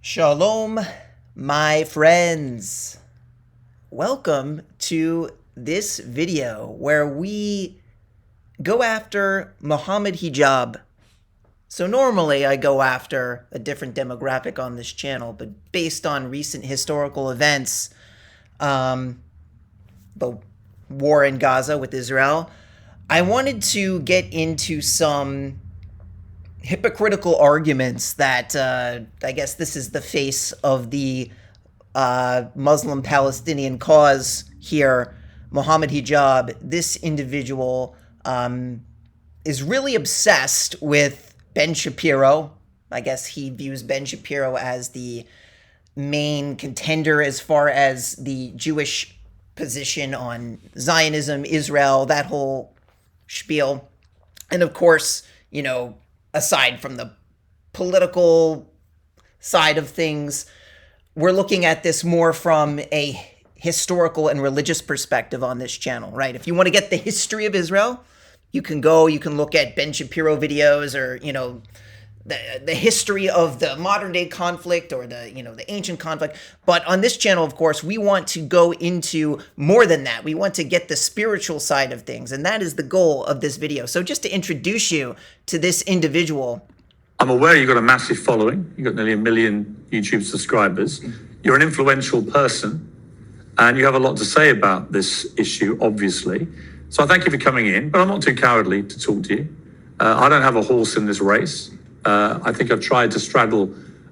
Shalom, my friends. Welcome to this video where we go after Mohammed Hijab. So normally I go after a different demographic on this channel, but based on recent historical events, the war in Gaza with Israel, I wanted to get into some hypocritical arguments that I guess this is the face of the Muslim Palestinian cause here, Mohammed Hijab. This individual is really obsessed with Ben Shapiro. I guess he views Ben Shapiro as the main contender as far as the Jewish position on Zionism, Israel, that whole spiel. And of course, you know, aside from the political side of things, we're looking at this more from a historical and religious perspective on this channel, right? If you want to get the history of Israel, you can look at Ben Shapiro videos, or, you know, the history of the modern day conflict, or the ancient conflict. But on this channel, of course, we want to go into more than that. We want to get the spiritual side of things, and that is the goal of this video. So just to introduce you to this individual. I'm aware you've got a massive following. You've got nearly 1 million YouTube subscribers. You're an influential person, and you have a lot to say about this issue, obviously. So I thank you for coming in, but I'm not too cowardly to talk to you. I don't have a horse in this race. I think I've tried to straddle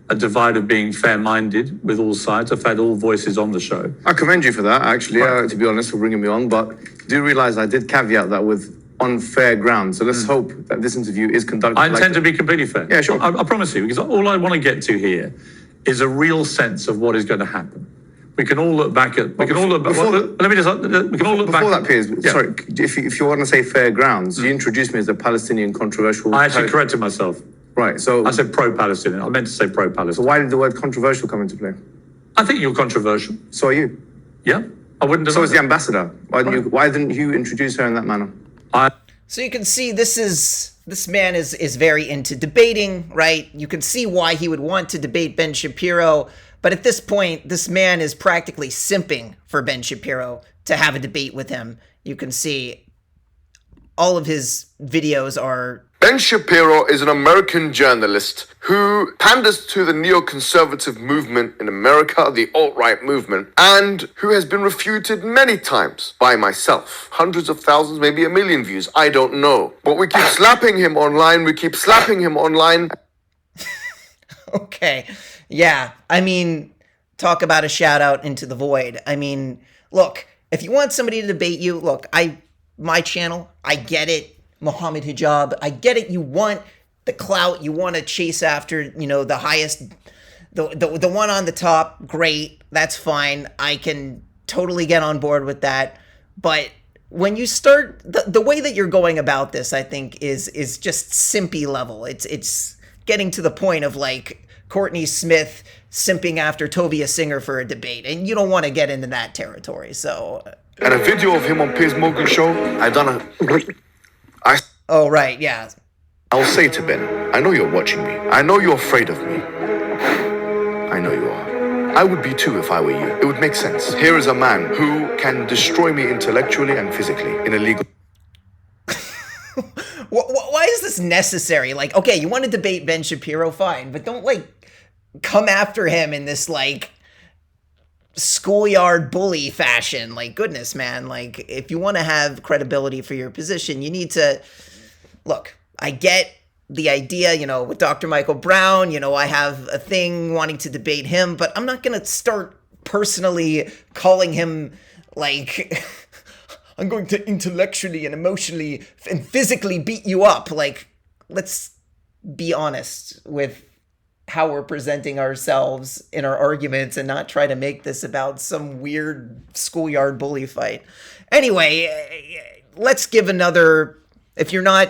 a divide of being fair-minded with all sides. I've had all voices on the show. I commend you for that, actually, to be honest, for bringing me on. But do realize I did caveat that with on fair ground. So let's hope that this interview is conducted. I intend to be completely fair. Yeah, sure. I promise you, because all I want to get to here is a real sense of what is going to happen. We can all look back at. We can all look back. Let me just. We can all look back. Before that, Piers, sorry, if you want to say fair grounds, you introduced me as a Palestinian controversial. I actually corrected myself. Right, so I said pro-Palestinian. I meant to say pro-Palestinian. So why did the word controversial come into play? I think you're controversial. So are you. Yeah, I wouldn't. So is the ambassador. Why didn't you introduce her in that manner? So you can see this man is very into debating, right? You can see why he would want to debate Ben Shapiro, but at this point, this man is practically simping for Ben Shapiro to have a debate with him. You can see all of his videos are... Ben Shapiro is an American journalist who panders to the neoconservative movement in America, the alt-right movement, and who has been refuted many times by myself. Hundreds of thousands, maybe 1 million views, I don't know. But we keep slapping him online. Okay, yeah, I mean, talk about a shout out into the void. I mean, look, if you want somebody to debate you, look, my channel, I get it. Mohammed Hijab, I get it. You want the clout, you want to chase after, you know, the highest, the one on the top. Great, that's fine. I can totally get on board with that. But when you start, the way that you're going about this, I think is just simpy level. It's getting to the point of like Courtney Smith simping after toviasinger for a debate, and you don't want to get into that territory. So, And a video of him on Piersmorgan show, oh, right, yeah. I'll say to Ben, I know you're watching me. I know you're afraid of me. I know you are. I would be too if I were you. It would make sense. Here is a man who can destroy me intellectually and physically in a legal... Why is this necessary? Like, okay, you want to debate Ben Shapiro, fine, but don't, like, come after him in this, like, schoolyard bully fashion. Like, goodness, man, like, if you want to have credibility for your position, you need to look. I get the idea, you know, with Dr. Michael Brown, you know, I have a thing wanting to debate him, but I'm not gonna start personally calling him like I'm going to intellectually and emotionally and physically beat you up. Like, let's be honest with how we're presenting ourselves in our arguments and not try to make this about some weird schoolyard bully fight. Anyway, let's give another, if you're not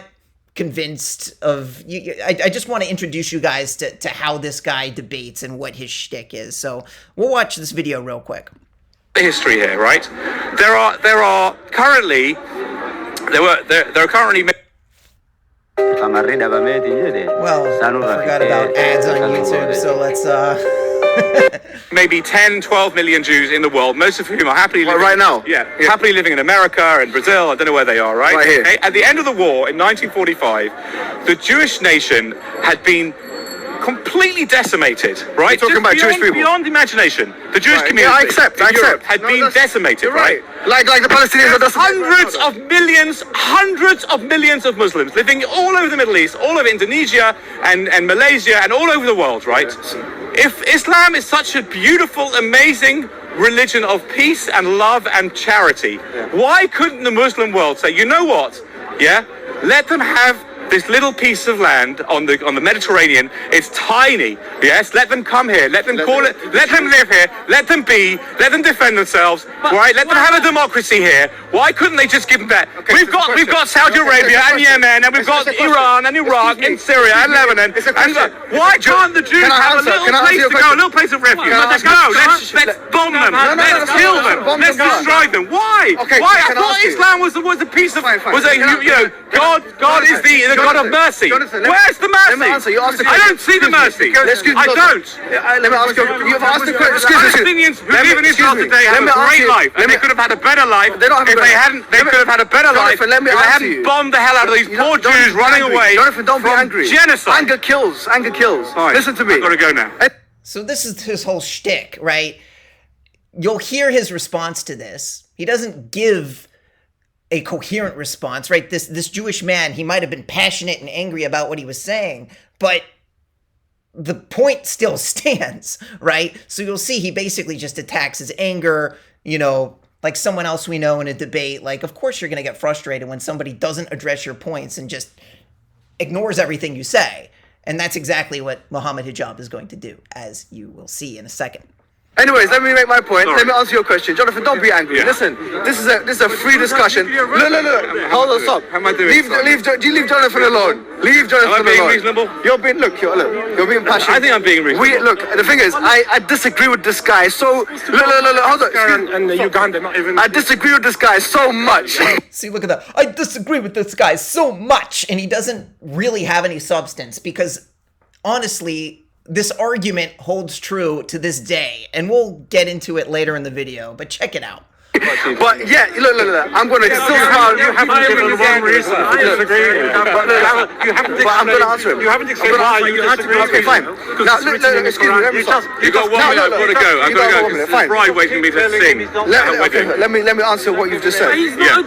convinced of, I just want to introduce you guys to how this guy debates and what his shtick is. So we'll watch this video real quick. The history here, right? There are currently Well, I forgot about ads on YouTube, so let's maybe 10, 12 million Jews in the world, most of whom are happily living right now? Yeah, happily living in America and Brazil. I don't know where they are, right? Right here. Okay? At the end of the war in 1945, the Jewish nation had been completely decimated, right? You're talking about beyond, Jewish people? Beyond imagination. The Jewish Right. community Yeah, I accept. in Europe had No, been that's- decimated, you're right? Like the Palestinians are decimated. Hundreds of millions of Muslims living all over the Middle East, all over Indonesia and Malaysia and all over the world, right? If Islam is such a beautiful, amazing religion of peace and love and charity, why couldn't the Muslim world say, you know what? Yeah, let them have this little piece of land on the Mediterranean. It's tiny. Yes, let them come here. Let them call it. Let them live here. Let them be. Let them defend themselves. Right? Let them have a democracy here. Why couldn't they just give them that? Okay, we've got Saudi Okay, Arabia and question. Yemen and we've got It's a question. Iran and Iraq Excuse me. and Syria and Excuse me. Lebanon. It's a And question. why can't the Jews Can I have a answer? little Can I answer place your to go, a question? little place of refuge? Can I Let's ask go. you- Let's bomb them. No, Let's kill them. bomb Let's them. destroy them. Why? Okay, Why? I can I thought ask you? Islam was a piece of Fine. was a God is the God of mercy. Jonathan, Where's the mercy? Let me answer. You asked the I question. don't see the mercy. Excuse me. I don't. Let me ask you. You've asked the question. Excuse me. Palestinians who live in Israel today have a great life, and they could have had a better life They don't have a if they better- hadn't. They could have had a better life Jonathan, let me if they answer hadn't you. bombed the hell out of these You know, poor Jonathan, Jews running angry. away Jonathan, don't be from angry. genocide. Anger kills. Anger kills. Fine. Listen to me. I've got to go now. So this is his whole shtick, right? You'll hear his response to this. He doesn't give a coherent response, right? This Jewish man, he might have been passionate and angry about what he was saying, but the point still stands, right? So you'll see he basically just attacks his anger, like someone else we know in a debate. Like, of course you're going to get frustrated when somebody doesn't address your points and just ignores everything you say. And that's exactly what Mohammed Hijab is going to do, as you will see in a second. Anyways, let me make my point. Sorry. Let me answer your question. Jonathan, don't be angry. Yeah. Listen, this is a free discussion. Look. Hold on, stop. How am I doing? Leave Jonathan alone. Leave Jonathan alone. Am I being reasonable? You're being passionate. I think I'm being reasonable. Look, the thing is, I disagree with this guy so. Look, hold on. Excuse me. And Uganda, not even. I disagree with this guy so much. See, look at that. I disagree with this guy so much. And he doesn't really have any substance because, honestly, this argument holds true to this day. And we'll get into it later in the video, but check it out. But yeah, look. I'm going to still smile. You haven't given one reason. I disagree. You haven't But I'm going to answer him. You haven't explained why you disagree. Okay, fine. Now, look, excuse me. Let me stop. You got 1 minute. I've got to go. I've got to go. This Fine. bride waiting me to sing. Let me answer what you've just said. Yeah.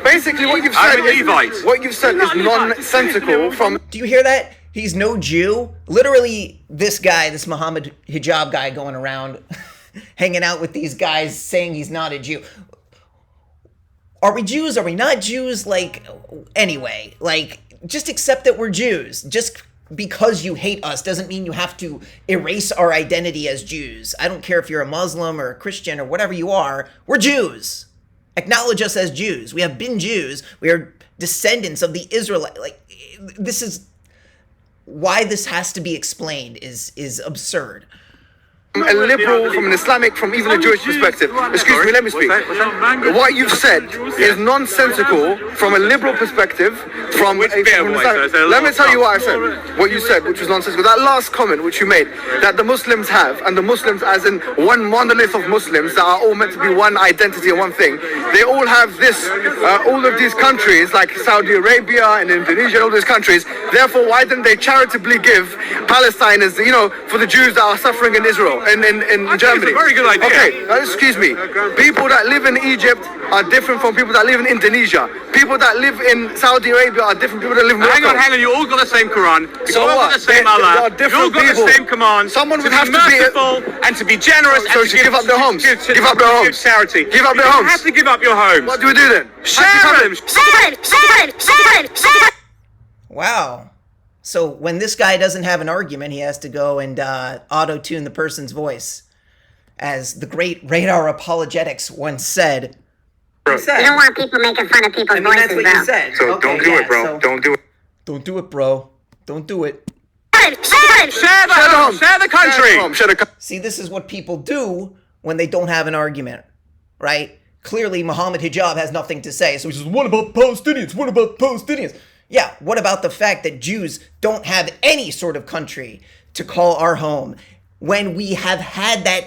Basically, what you've I'm said a Levite. what you've said is nonsensical from. Do you hear that? He's no Jew. Literally, this guy, this Mohammed Hijab guy going around hanging out with these guys saying he's not a Jew. Are we Jews? Are we not Jews? Anyway, just accept that we're Jews. Just because you hate us doesn't mean you have to erase our identity as Jews. I don't care if you're a Muslim or a Christian or whatever you are. We're Jews. Acknowledge us as Jews. We have been Jews. We are descendants of the Israelites. This is why this has to be explained is absurd. A liberal, from an Islamic, from even a Jewish perspective. Excuse me, let me speak. What you've said is nonsensical from a liberal perspective. From Which bit of an what? Islamic- So Let me tell you what I said. What you said, which was nonsensical. That last comment which you made, that the Muslims have, and the Muslims as in one monolith of Muslims that are all meant to be one identity and one thing. They all have this, all of these countries like Saudi Arabia and Indonesia and all these countries. Therefore, why didn't they charitably give Palestine as, for the Jews that are suffering in Israel? In Germany. it's a very good idea. Okay, excuse me. People that live in Egypt are different from people that live in Indonesia. People that live in Saudi Arabia are different from people that live in Morocco. Hang on. You all got the same Quran. You So all what? got the same They are Allah. You all different got people. the same commands. Someone would to have be to be- merciful and to be generous So and to give up their homes. Give up their homes. Charity. Give up their You homes. have to give up your homes. What do we do then? Share them. Wow. So when this guy doesn't have an argument, he has to go and auto-tune the person's voice. As the great Radar Apologetics once said. You don't want people making fun of people's voices, bro. So don't do it, bro. Don't do it. Don't do it, bro. Don't do it. Share the home. Share the country. Share the country. See, this is what people do when they don't have an argument, right? Clearly, Mohammed Hijab has nothing to say. So he says, what about Palestinians? What about Palestinians? Yeah, what about the fact that Jews don't have any sort of country to call our home? when we have had that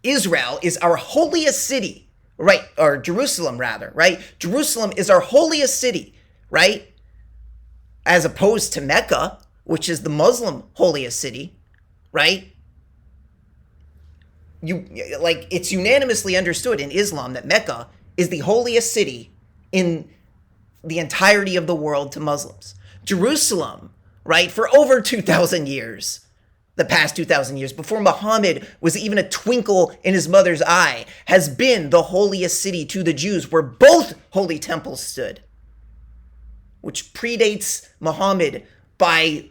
Israel is our holiest city, right? Or Jerusalem, rather, right? Jerusalem is our holiest city, right? As opposed to Mecca, which is the Muslim holiest city, right? It's unanimously understood in Islam that Mecca is the holiest city in the entirety of the world to Muslims. Jerusalem, right, for over 2,000 years, the past 2,000 years, before Muhammad was even a twinkle in his mother's eye, has been the holiest city to the Jews, where both holy temples stood, which predates Muhammad by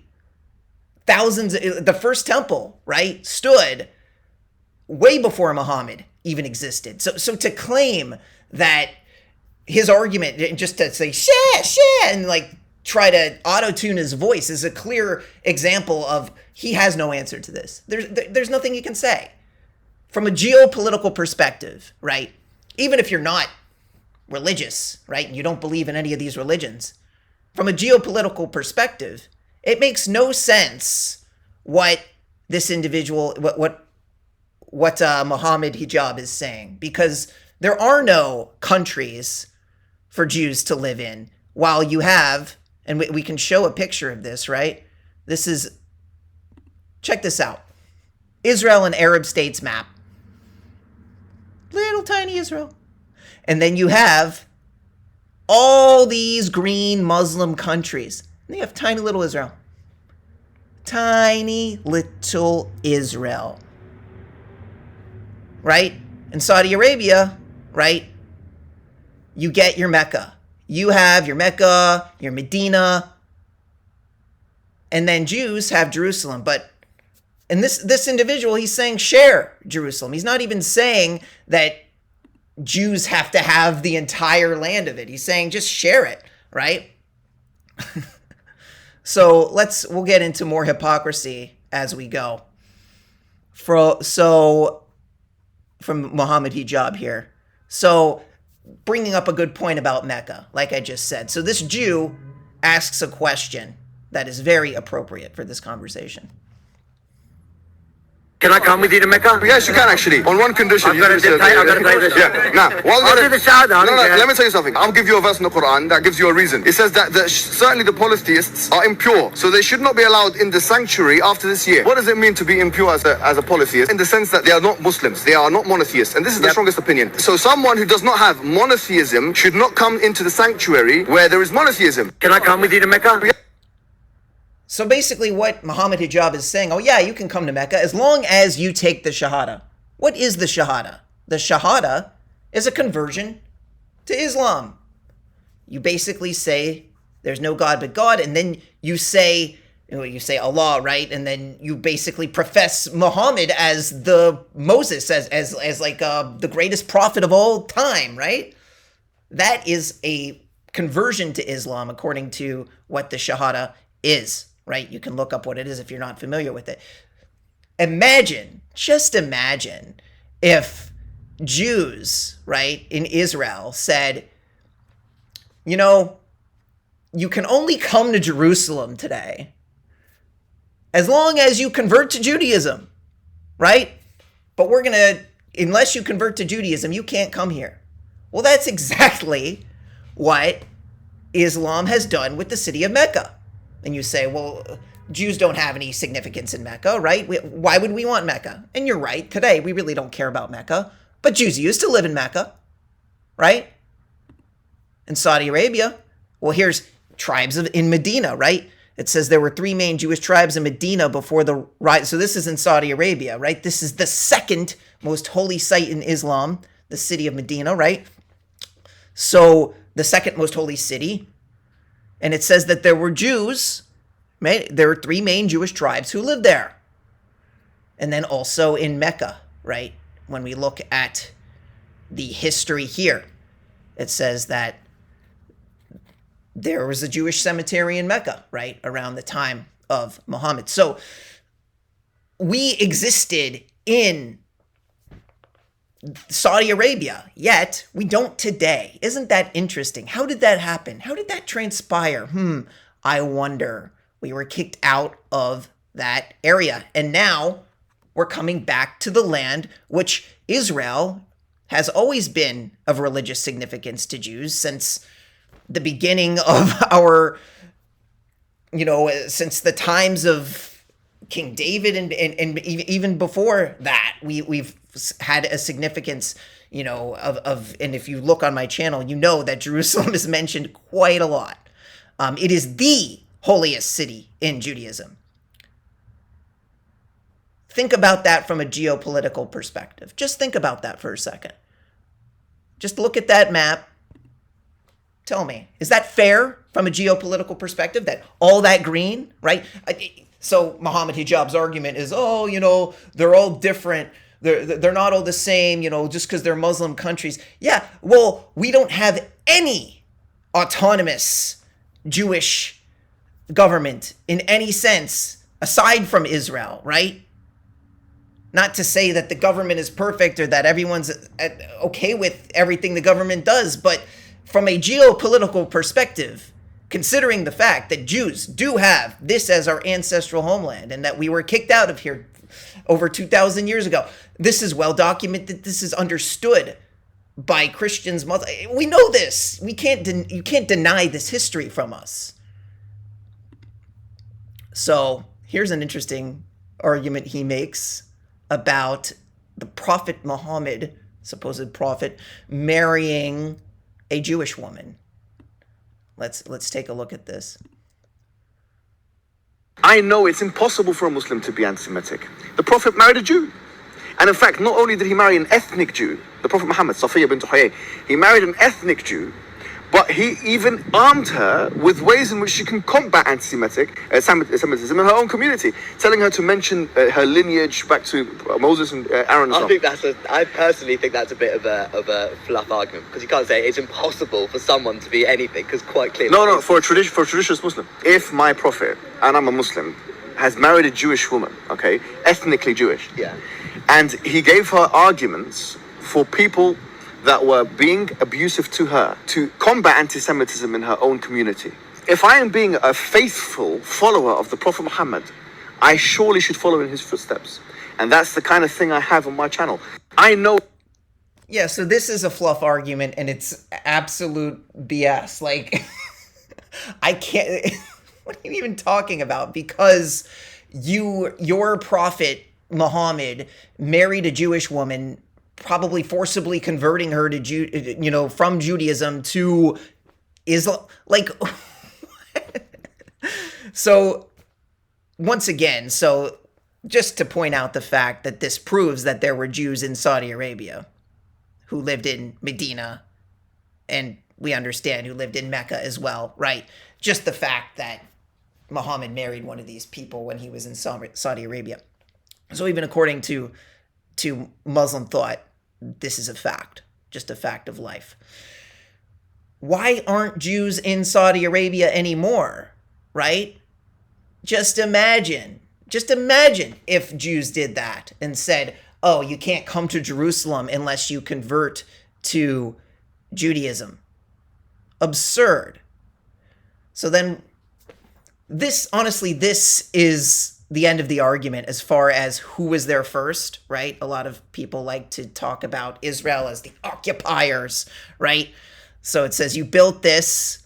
thousands. The first temple, right, stood way before Muhammad even existed. So to claim that his argument, just to say, shit, and like try to auto-tune his voice, is a clear example of he has no answer to this. There's nothing he can say. From a geopolitical perspective, right? Even if you're not religious, right, and you don't believe in any of these religions, from a geopolitical perspective, it makes no sense what this individual, what Mohammed Hijab is saying, because there are no countries for Jews to live in, while you have, and we can show a picture of this, right? This is, check this out. Israel and Arab states map. Little tiny Israel. And then you have all these green Muslim countries. And they have tiny little Israel. Tiny little Israel. Right? In Saudi Arabia, right, you get your Mecca. You have your Mecca, your Medina, and then Jews have Jerusalem. And this individual, he's saying share Jerusalem. He's not even saying that Jews have to have the entire land of it. He's saying just share it, right? So we'll get into more hypocrisy as we go. From Mohammed Hijab here. So bringing up a good point about Mecca, like I just said. So this Jew asks a question that is very appropriate for this conversation. Can I come with you to Mecca? Yes, you can actually. On one condition. I've got to do the Yeah. Now, I'll do the shahada. No, let me tell you something. I'll give you a verse in the Quran that gives you a reason. It says that certainly the polytheists are impure, so they should not be allowed in the sanctuary after this year. What does it mean to be impure as a polytheist? In the sense that they are not Muslims, they are not monotheists, and this is the strongest opinion. So someone who does not have monotheism should not come into the sanctuary where there is monotheism. Can I come with you to Mecca? So basically what Mohammed Hijab is saying, oh yeah, you can come to Mecca as long as you take the Shahada. What is the Shahada? The Shahada is a conversion to Islam. You basically say there's no God but God, and then you say Allah, right? And then you basically profess Muhammad as the Moses, as like the greatest prophet of all time, right? That is a conversion to Islam according to what the Shahada is. Right? You can look up what it is if you're not familiar with it. Just imagine if Jews, right, in Israel said, you can only come to Jerusalem today as long as you convert to Judaism, right? But unless you convert to Judaism, you can't come here. Well, that's exactly what Islam has done with the city of Mecca. And you say, well, Jews don't have any significance in Mecca, right? Why would we want Mecca? And you're right. Today, we really don't care about Mecca. But Jews used to live in Mecca, right? In Saudi Arabia. Well, here's tribes in Medina, right? It says there were 3 main Jewish tribes in Medina before the rise. So this is in Saudi Arabia, right? This is the second most holy site in Islam, the city of Medina, right? So the second most holy city. And it says that there were Jews, right? There were 3 main Jewish tribes who lived there. And then also in Mecca, right? When we look at the history here, it says that there was a Jewish cemetery in Mecca, right? Around the time of Muhammad. So we existed in Saudi Arabia, yet we don't today. Isn't that interesting? How did that happen? How did that transpire? I wonder. We were kicked out of that area. And now were coming back to the land, which Israel has always been of religious significance to Jews since the beginning of our, since the times of King David and even before that, we've had a significance, and if you look on my channel, you know that Jerusalem is mentioned quite a lot. It is the holiest city in Judaism. Think about that from a geopolitical perspective. Just think about that for a second. Just look at that map. Tell me, is that fair from a geopolitical perspective, that all that green, right? So Mohammed Hijab's argument is, they're all different. They're not all the same, just because they're Muslim countries. Yeah, well, we don't have any autonomous Jewish government in any sense aside from Israel, right? Not to say that the government is perfect or that everyone's okay with everything the government does, but from a geopolitical perspective, considering the fact that Jews do have this as our ancestral homeland and that we were kicked out of here over 2,000 years ago, this is well documented. This is understood by Christians. We know this. You can't deny this history from us. So here's an interesting argument he makes about the Prophet Muhammad, supposed prophet, marrying a Jewish woman. Let's take a look at this. I know it's impossible for a Muslim to be anti-Semitic. The Prophet married a Jew. And in fact, not only did he marry an ethnic Jew, the Prophet Muhammad, Safiya bint Huyay, he married an ethnic Jew, but he even armed her with ways in which she can combat anti-Semitism in her own community, telling her to mention her lineage back to Moses and Aaron. I personally think that's a bit of a fluff argument, because you can't say it's impossible for someone to be anything, because quite clearly. No, for a traditionalist Muslim. If my Prophet, and I'm a Muslim, has married a Jewish woman, okay, ethnically Jewish, yeah, and he gave her arguments for people that were being abusive to her to combat anti-Semitism in her own community. If I am being a faithful follower of the Prophet Muhammad, I surely should follow in his footsteps. And that's the kind of thing I have on my channel. I know. Yeah, so this is a fluff argument and it's absolute BS. Like, I can't, what are you even talking about? Because your prophet Muhammad married a Jewish woman, probably forcibly converting her to from Judaism to Islam. Like, so once again, so just to point out the fact that this proves that there were Jews in Saudi Arabia who lived in Medina, and we understand who lived in Mecca as well, right? Just the fact that Muhammad married one of these people when he was in Saudi Arabia. So even according to Muslim thought, this is a fact, just a fact of life. Why aren't Jews in Saudi Arabia anymore, right? Just imagine if Jews did that and said, oh, you can't come to Jerusalem unless you convert to Judaism. Absurd. So then this is the end of the argument as far as who was there first, right? A lot of people like to talk about Israel as the occupiers, right? So it says you built this,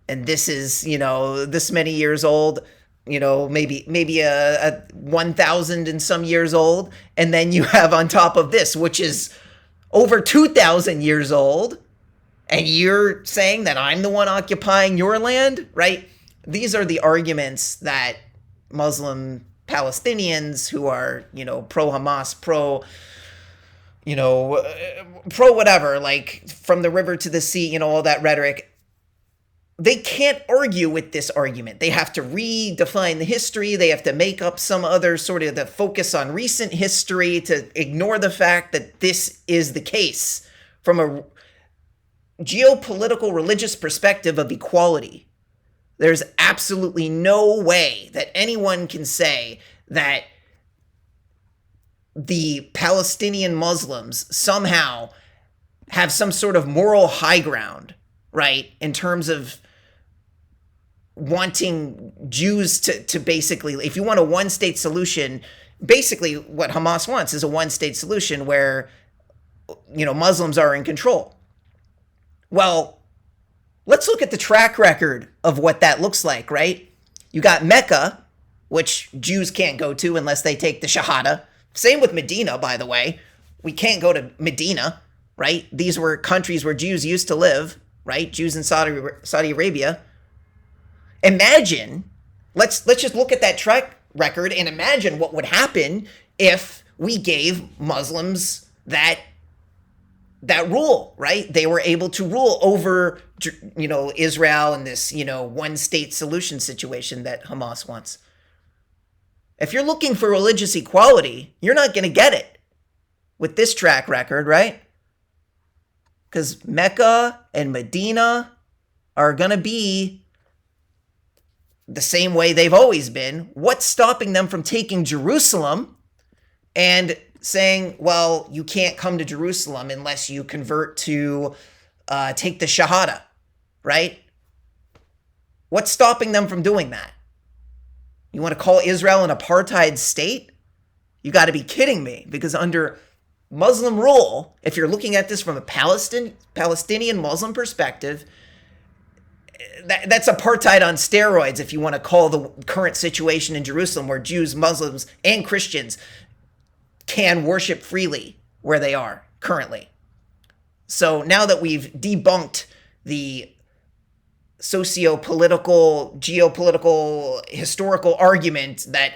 and this is, this many years old, maybe a 1,000 and some years old, and then you have on top of this, which is over 2,000 years old, and you're saying that I'm the one occupying your land, right? These are the arguments that Muslim Palestinians who are, pro-Hamas, pro whatever, like from the river to the sea, all that rhetoric, they can't argue with this argument. They have to redefine the history. They have to make up some other sort of the focus on recent history to ignore the fact that this is the case from a geopolitical religious perspective of equality. There's absolutely no way that anyone can say that the Palestinian Muslims somehow have some sort of moral high ground, right? In terms of wanting Jews to basically, if you want a one-state solution, basically what Hamas wants is a one-state solution where, Muslims are in control. Well, let's look at the track record of what that looks like, right? You got Mecca, which Jews can't go to unless they take the Shahada. Same with Medina, by the way. We can't go to Medina, right? These were countries where Jews used to live, right? Jews in Saudi Arabia. Imagine, let's just look at that track record and imagine what would happen if we gave Muslims that rule, right? They were able to rule over, Israel and this, one-state solution situation that Hamas wants. If you're looking for religious equality, you're not going to get it with this track record, right? Because Mecca and Medina are going to be the same way they've always been. What's stopping them from taking Jerusalem and saying, well, you can't come to Jerusalem unless you convert to take the Shahada, right? What's stopping them from doing that? You want to call Israel an apartheid state? You got to be kidding me, because under Muslim rule, if you're looking at this from a Palestinian Muslim perspective, that's apartheid on steroids, if you want to call the current situation in Jerusalem where Jews, Muslims, and Christians can worship freely where they are currently. So now that we've debunked the socio-political, geopolitical, historical argument that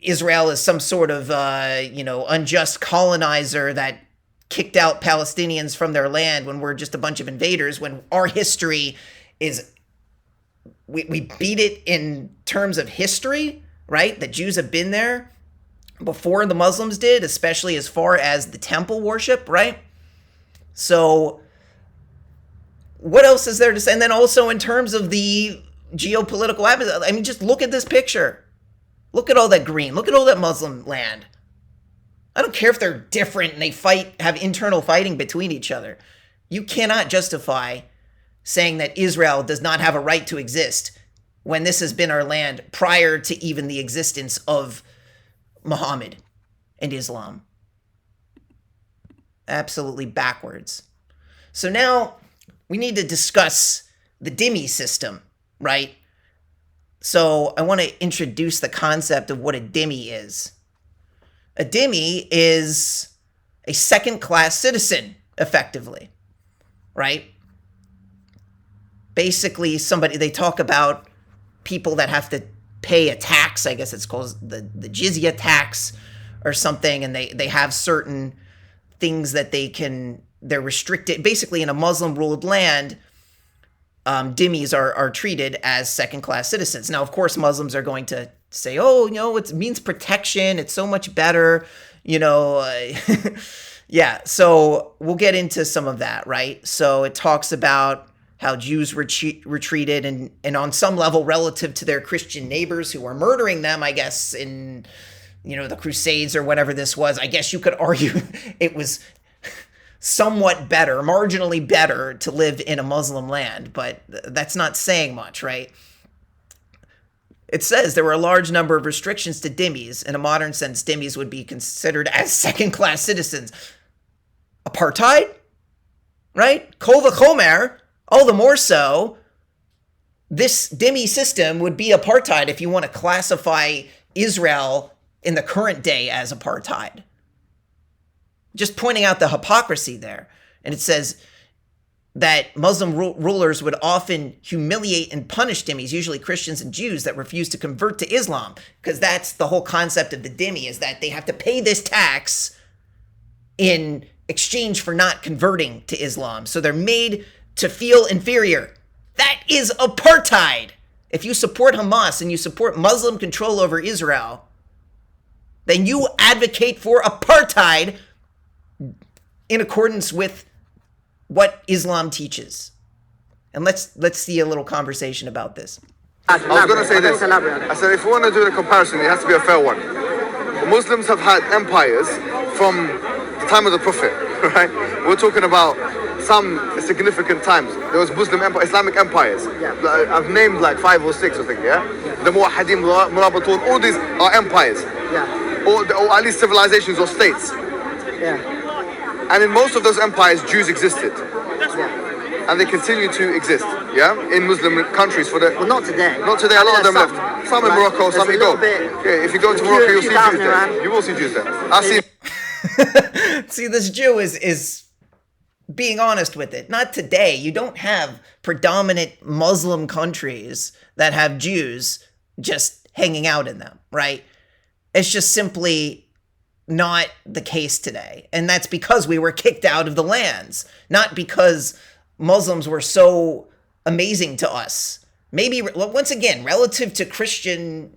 Israel is some sort of, unjust colonizer that kicked out Palestinians from their land when we're just a bunch of invaders, when our history is, we beat it in terms of history, right? That Jews have been there before the Muslims did, especially as far as the temple worship, right? So what else is there to say? And then also in terms of the geopolitical atmosphere, I mean, just look at this picture. Look at all that green. Look at all that Muslim land. I don't care if they're different and they have internal fighting between each other. You cannot justify saying that Israel does not have a right to exist when this has been our land prior to even the existence of Muhammad and Islam. Absolutely backwards. So now we need to discuss the dhimmi system, right? So I want to introduce the concept of what a dhimmi is. A dhimmi is a second-class citizen, effectively, right? Basically, they talk about people that have to pay a tax. I guess it's called the jizya tax or something, and they have certain things that they're restricted. Basically, in a Muslim-ruled land, dhimmis are treated as second-class citizens. Now, of course, Muslims are going to say, it means protection. It's so much better, Yeah, so we'll get into some of that, right? So it talks about how Jews were treated and on some level relative to their Christian neighbors who were murdering them, I guess, in, the Crusades or whatever this was. I guess you could argue it was somewhat better, marginally better to live in a Muslim land, but that's not saying much, right? It says there were a large number of restrictions to dhimmis. In a modern sense, dhimmis would be considered as second-class citizens. Apartheid, right? Kol v'chomer, all the more so, this dhimmi system would be apartheid if you want to classify Israel in the current day as apartheid. Just pointing out the hypocrisy there. And it says that Muslim rulers would often humiliate and punish dhimmis, usually Christians and Jews, that refuse to convert to Islam. Because that's the whole concept of the dhimmi, is that they have to pay this tax in exchange for not converting to Islam. So they're made to feel inferior. That is apartheid. If you support Hamas and you support Muslim control over Israel, then you advocate for apartheid in accordance with what Islam teaches. And let's see a little conversation about this. I was going to say this. I said, if we want to do the comparison, it has to be a fair one. The Muslims have had empires from the time of the Prophet, right? We're talking about some significant times. There was Islamic empires. I've named like 5 or 6, I think, yeah? The Muwahhidin, Murabatun, all these are empires. or at least civilizations or states. Yeah. And in most of those empires, Jews existed. Yeah. And they continue to exist, yeah? In Muslim countries for the... Well, not today. Not today, a lot of them Some, left. Some in like, Morocco, some there's you a go. little bit- Yeah, if you go to Morocco, you'll see Jews there. You will see Jews there. I've seen... See, this Jew is being honest with it. Not today. You don't have predominant Muslim countries that have Jews just hanging out in them, right? It's just simply not the case today. And that's because we were kicked out of the lands, not because Muslims were so amazing to us. Maybe, once again, relative to Christian,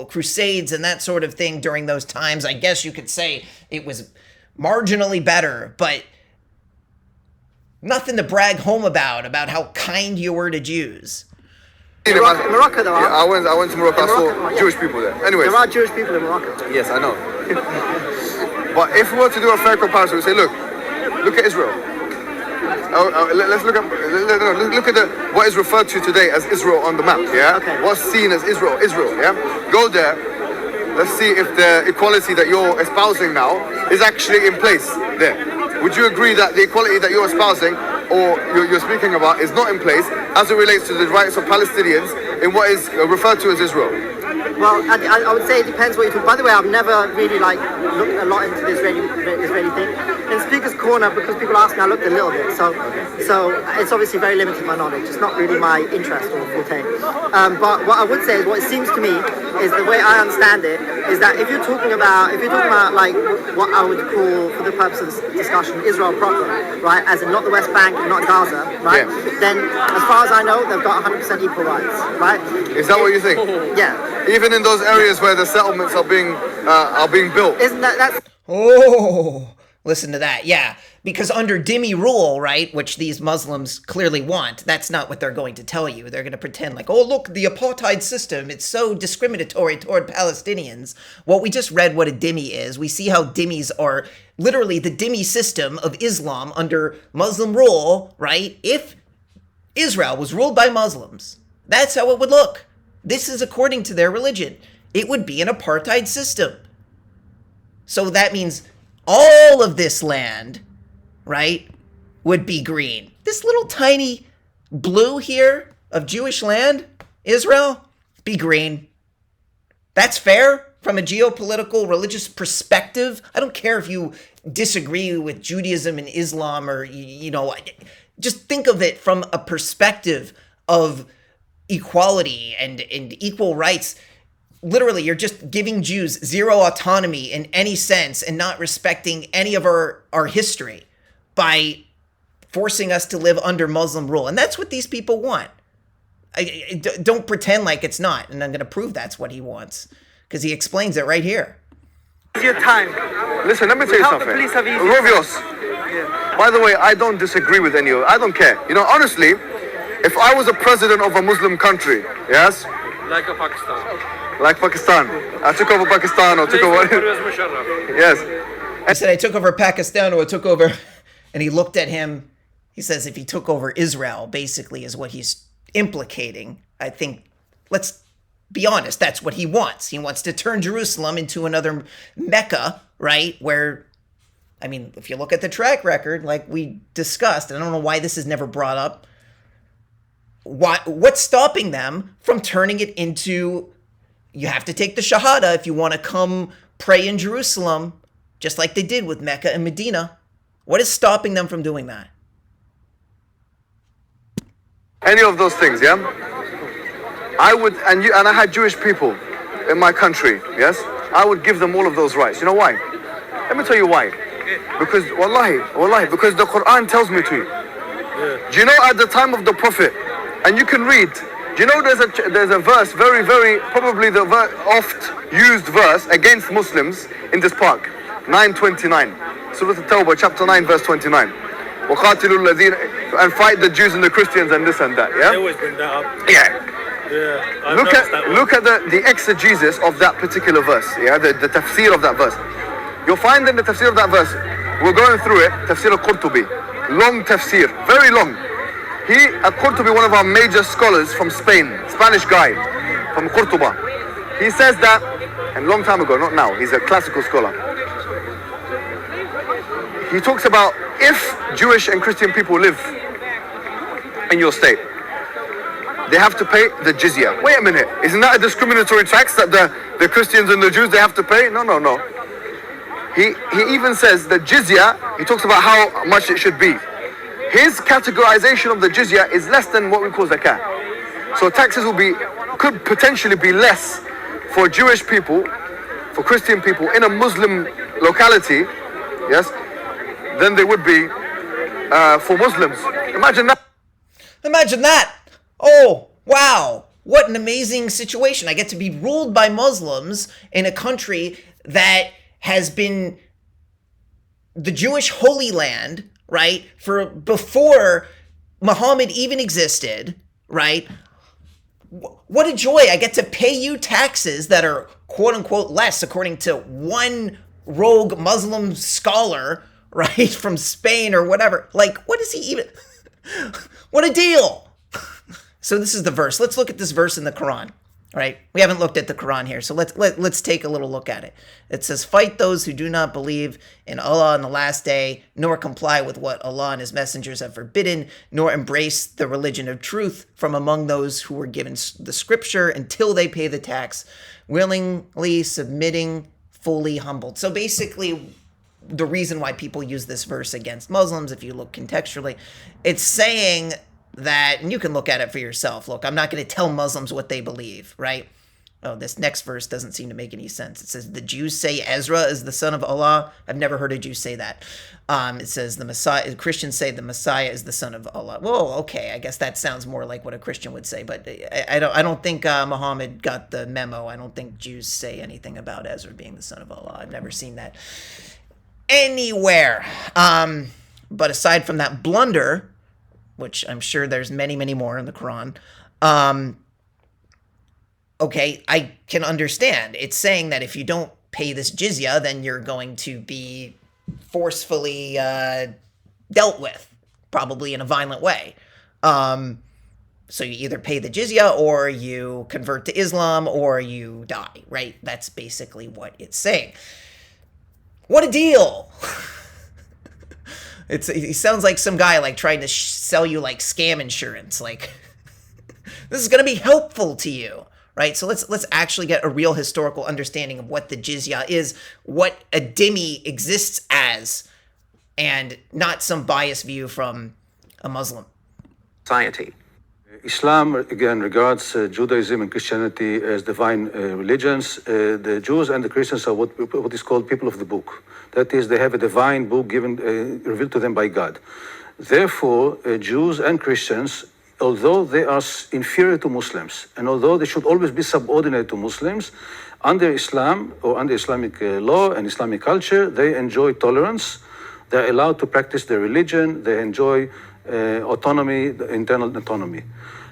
crusades and that sort of thing during those times, I guess you could say it was marginally better, but nothing to brag home about how kind you were to Jews. Morocco, though. Yeah, I went to Morocco. I saw Jewish people there. Anyways. There are Jewish people in Morocco. Yes, I know. But if we were to do a fair comparison, we say, look at Israel. Let's look at what is referred to today as Israel on the map. Yeah. Okay. What's seen as Israel. Yeah. Go there. Let's see if the equality that you're espousing now is actually in place there. Would you agree that the equality that you're espousing or you're speaking about is not in place as it relates to the rights of Palestinians in what is referred to as Israel? Well, I would say it depends what you talk. By the way, I've never really looked a lot into the Israeli thing. In Speaker's Corner, because people ask me, I looked a little bit. So it's obviously very limited my knowledge. It's not really my interest or forte. But what I would say is, what it seems to me is the way I understand it is that if you're talking about like what I would call, for the purpose of this discussion, Israel proper, right, as in not the West Bank and not Gaza, right? Yeah. Then, as far as I know, they've got 100% equal rights, right? Is that what you think? Yeah. Even in those areas where the settlements are being built. Isn't that's... Oh, listen to that. Yeah, because under dhimmi rule, right, which these Muslims clearly want, that's not what they're going to tell you. They're going to pretend like, oh, look, the apartheid system, it's so discriminatory toward Palestinians. Well, we just read what a dhimmi is. We see how dhimmis are literally the dhimmi system of Islam under Muslim rule, right? If Israel was ruled by Muslims, that's how it would look. This is according to their religion. It would be an apartheid system. So that means all of this land, right, would be green. This little tiny blue here of Jewish land, Israel, be green. That's fair from a geopolitical, religious perspective. I don't care if you disagree with Judaism and Islam or, just think of it from a perspective of equality and equal rights. Literally, you're just giving Jews zero autonomy in any sense and not respecting any of our history by forcing us to live under Muslim rule. And that's what these people want. Don't pretend like it's not. And I'm going to prove that's what he wants because he explains it right here. It's your time. Listen, let me tell you something. Rovios. Yeah. By the way, I don't disagree with any of it. I don't care. Honestly, if I was a president of a Muslim country, yes? Like a Pakistan. Like Pakistan. I took over Pakistan or took over... Yes. I said I took over Pakistan or took over... And he looked at him. He says if he took over Israel, basically is what he's implicating. I think, let's be honest, that's what he wants. He wants to turn Jerusalem into another Mecca, right? Where, if you look at the track record, like we discussed, and I don't know why this is never brought up, what's stopping them from turning it into... You have to take the Shahada if you want to come pray in Jerusalem, just like they did with Mecca and Medina. What is stopping them from doing that? Any of those things, yeah? I would, and I had Jewish people in my country, yes? I would give them all of those rights. You know why? Let me tell you why. Because, wallahi, because the Quran tells me to. Yeah. Do you know at the time of the Prophet, and you can read, do you know there's a verse, very, very, probably the oft used verse against Muslims in this park, 9:29, Surah At-Tawbah, chapter 9, verse 29. وَقَاتِلُوا الَّذِينَ, and fight the Jews and the Christians and this and that, yeah? They always bring that up. Yeah. Look at the exegesis of that particular verse, yeah? The tafsir of that verse. You'll find in the tafsir of that verse, we're going through it, tafsir al-Qurtubi, long tafsir, very long. Al-Qurtubi, one of our major scholars from Spain, Spanish guy, from Qurtuba. He says that, and a long time ago, not now, he's a classical scholar. He talks about if Jewish and Christian people live in your state, they have to pay the jizya. Wait a minute, isn't that a discriminatory tax that the Christians and the Jews, they have to pay? No. He even says the jizya, he talks about how much it should be. His categorization of the jizya is less than what we call zakah. So taxes could potentially be less for Jewish people, for Christian people in a Muslim locality, yes, than they would be for Muslims. Imagine that. Imagine that. Oh, wow. What an amazing situation. I get to be ruled by Muslims in a country that has been the Jewish Holy Land, right, for before Muhammad even existed, right? What a joy. I get to pay you taxes that are quote unquote less, according to one rogue Muslim scholar, right, from Spain or whatever. Like, what is he even? What a deal. So this is the verse. Let's look at this verse in the Quran, right? We haven't looked at the Quran here, so let's take a little look at it. It says, "Fight those who do not believe in Allah on the last day, nor comply with what Allah and His messengers have forbidden, nor embrace the religion of truth from among those who were given the scripture until they pay the tax, willingly submitting, fully humbled." So basically, the reason why people use this verse against Muslims, if you look contextually, it's saying that, and you can look at it for yourself. Look, I'm not going to tell Muslims what they believe, right? Oh, this next verse doesn't seem to make any sense. It says, the Jews say Ezra is the son of Allah. I've never heard a Jew say that. It says the Messiah, Christians say the Messiah is the son of Allah. Whoa, okay, I guess that sounds more like what a Christian would say, but I don't think Muhammad got the memo. I don't think Jews say anything about Ezra being the son of Allah. I've never seen that anywhere. But aside from that blunder, which I'm sure there's many, many more in the Quran, okay, I can understand. It's saying that if you don't pay this jizya, then you're going to be forcefully dealt with, probably in a violent way. So you either pay the jizya, or you convert to Islam, or you die, right? That's basically what it's saying. What a deal! He sounds like some guy like trying to sell you like scam insurance. Like, this is going to be helpful to you, right? So let's actually get a real historical understanding of what the jizya is, what a dhimmi exists as, and not some biased view from a Muslim society. Islam, again, regards Judaism and Christianity as divine religions. The Jews and the Christians are what is called people of the book. That is, they have a divine book given, revealed to them by God. Therefore, Jews and Christians, although they are inferior to Muslims, and although they should always be subordinate to Muslims, under Islam or under Islamic law and Islamic culture, they enjoy tolerance. They're allowed to practice their religion. They enjoy autonomy, internal autonomy.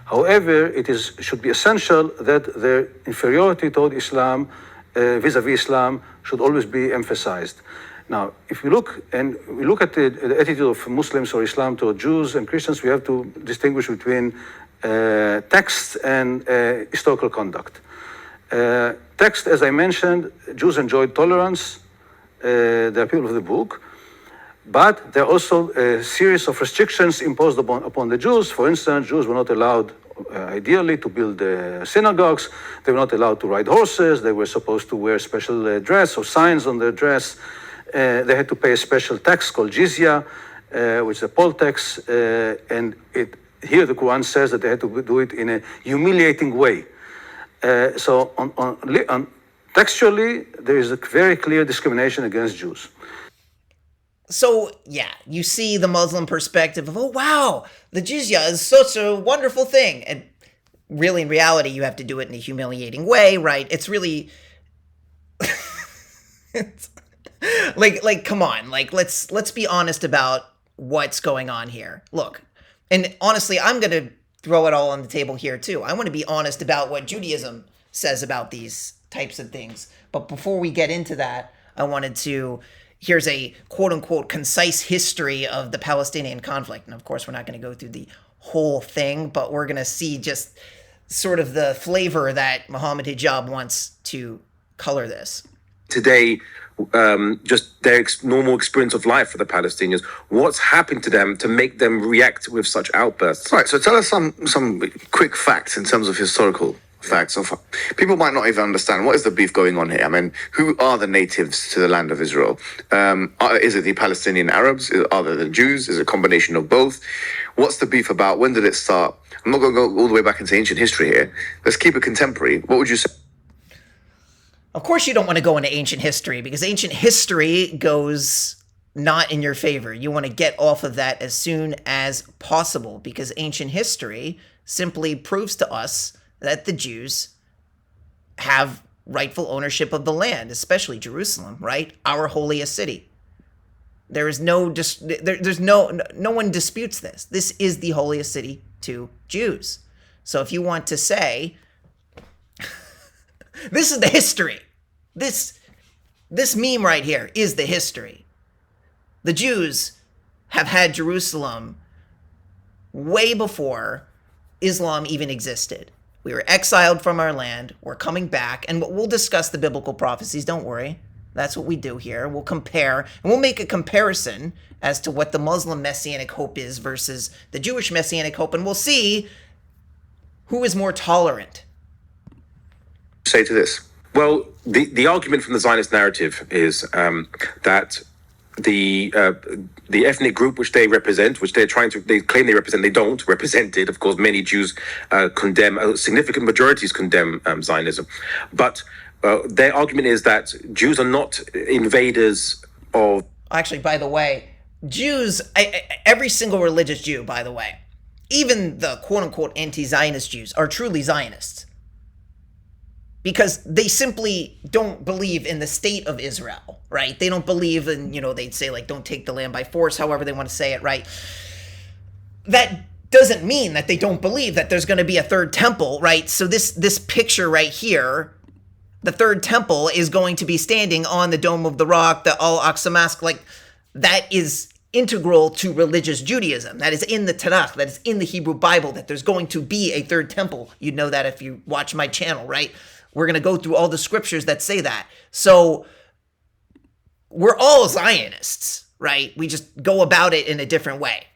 However, should be essential that their inferiority toward Islam, vis-a-vis Islam, should always be emphasized. Now, if we look at the attitude of Muslims or Islam toward Jews and Christians, we have to distinguish between text and historical conduct. Text, as I mentioned, Jews enjoyed tolerance. They're people of the book. But there are also a series of restrictions imposed upon the Jews. For instance, Jews were not allowed, ideally, to build synagogues. They were not allowed to ride horses. They were supposed to wear special dress or signs on their dress. They had to pay a special tax called jizya, which is a poll tax. And here the Quran says that they had to do it in a humiliating way. So textually, there is a very clear discrimination against Jews. So, yeah, you see the Muslim perspective of, oh, wow, the jizya is such a wonderful thing. And really, in reality, you have to do it in a humiliating way, right? It's really... it's... Like, come on. Like, let's be honest about what's going on here. Look, and honestly, I'm going to throw it all on the table here, too. I want to be honest about what Judaism says about these types of things. But before we get into that, I wanted to... Here's a quote-unquote concise history of the Palestinian conflict. And of course, we're not going to go through the whole thing, but we're going to see just sort of the flavor that Mohammed Hijab wants to color this. Today, just their normal experience of life for the Palestinians. What's happened to them to make them react with such outbursts? Right, so tell us some quick facts in terms of historical facts. Of people might not even understand what is the beef going on here. I mean, who are the natives to the land of Israel? Is it the Palestinian Arabs? Are they the Jews? Is it a combination of both? What's the beef about? When did it start? I'm not going to go all the way back into ancient history here. Let's keep it contemporary. What would you say? Of course you don't want to go into ancient history, because ancient history goes not in your favor. You want to get off of that as soon as possible, because ancient history simply proves to us that the Jews have rightful ownership of the land, especially Jerusalem, right? Our holiest city. There is no one disputes this. This is the holiest city to Jews. So if you want to say this is the history, this meme right here is the history. The Jews have had Jerusalem way before Islam even existed. We were exiled from our land. We're coming back, and we'll discuss the biblical prophecies. Don't worry. That's what we do here. We'll compare, and we'll make a comparison as to what the Muslim messianic hope is versus the Jewish messianic hope, and we'll see who is more tolerant. Say to this. Well, the argument from the Zionist narrative is that the ethnic group which they represent, which they claim they represent, they don't represent it. Of course, many Jews condemn, significant majorities condemn Zionism. But their argument is that Jews are not invaders of... Actually, by the way, Jews, every single religious Jew, by the way, even the quote-unquote anti-Zionist Jews are truly Zionists. Because they simply don't believe in the state of Israel, right? They don't believe in, they'd say, like, don't take the land by force, however they want to say it, right? That doesn't mean that they don't believe that there's going to be a third temple, right? So this picture right here, the third temple is going to be standing on the Dome of the Rock, the alaqsa mosque, like, that is integral to religious Judaism. That is in the Tanakh, that is in the Hebrew Bible, that there's going to be a third temple. You'd know that if you watch my channel, right? We're going to go through all the scriptures that say that. So we're all Zionists, right? We just go about it in a different way.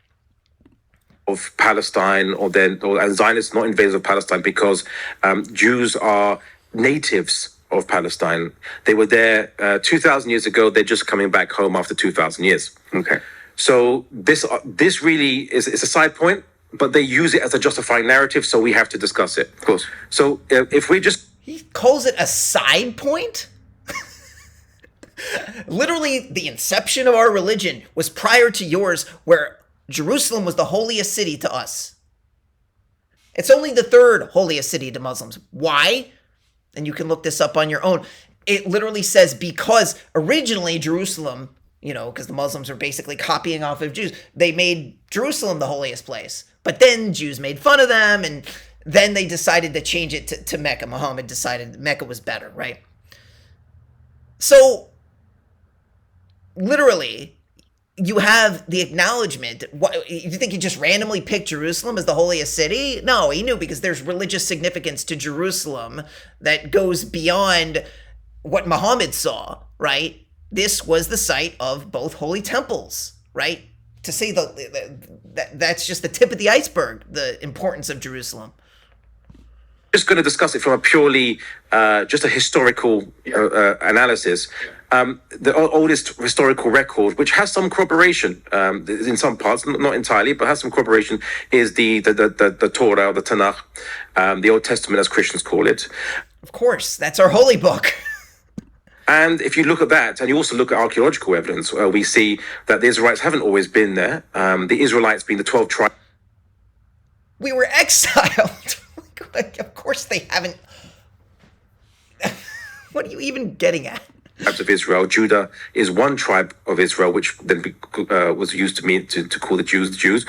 Of Palestine, and Zionists not invaders of Palestine, because Jews are natives of Palestine. They were there 2,000 years ago. They're just coming back home after 2,000 years. Okay. So this really is a side point, but they use it as a justifying narrative, so we have to discuss it. Of course. So if we just... He calls it a side point? Literally, the inception of our religion was prior to yours, where Jerusalem was the holiest city to us. It's only the third holiest city to Muslims. Why? And you can look this up on your own. It literally says because originally Jerusalem, because the Muslims are basically copying off of Jews, they made Jerusalem the holiest place. But then Jews made fun of them, and then they decided to change it to Mecca. Muhammad decided Mecca was better, right? So, literally, you have the acknowledgement. You think he just randomly picked Jerusalem as the holiest city? No, he knew, because there's religious significance to Jerusalem that goes beyond what Muhammad saw, right? This was the site of both holy temples, right? To say that's just the tip of the iceberg, the importance of Jerusalem. Just going to discuss it from a purely just a historical analysis. The oldest historical record, which has some corroboration in some parts, not entirely, but has some corroboration, is the Torah, or the Tanakh, the Old Testament, as Christians call it. Of course, that's our holy book. And if you look at that, and you also look at archaeological evidence, we see that the Israelites haven't always been there. The Israelites being the 12 tribes. We were exiled. Of course they haven't. What are you even getting at? Tribes of Israel. Judah is one tribe of Israel, which then was used to call the Jews.